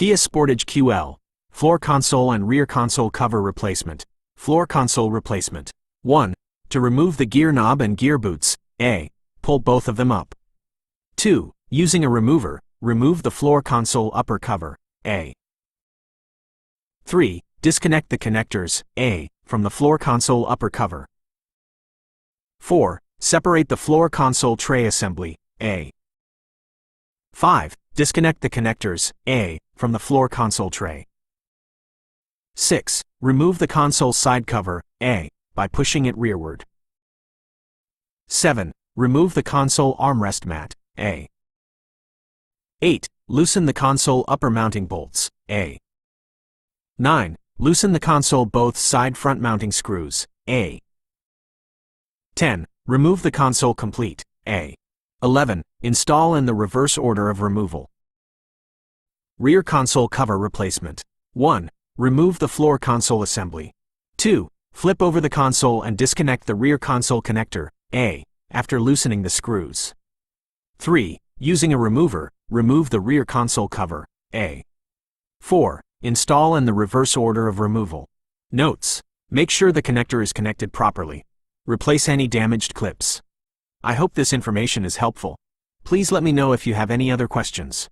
Kia Sportage QL, floor console and rear console cover replacement. Floor console replacement. 1. To remove the gear knob and gear boots, A. Pull both of them up. 2. Using a remover, remove the floor console upper cover, A. 3. Disconnect the connectors, A, from the floor console upper cover. 4. Separate the floor console tray assembly, A. 5. Disconnect the connectors, A, from the floor console tray. 6. Remove the console side cover, A, by pushing it rearward. 7. Remove the console armrest mat, A. 8. Loosen the console upper mounting bolts, A. 9. Loosen the console both side front mounting screws, A. 10. Remove the console complete, A. 11. Install in the reverse order of removal. Rear console cover replacement. 1. Remove the floor console assembly. 2. Flip over the console and disconnect the rear console connector, A, after loosening the screws. 3. Using a remover, remove the rear console cover, A. 4. Install in the reverse order of removal. Notes: make sure the connector is connected properly. Replace any damaged clips. I hope this information is helpful. Please let me know if you have any other questions.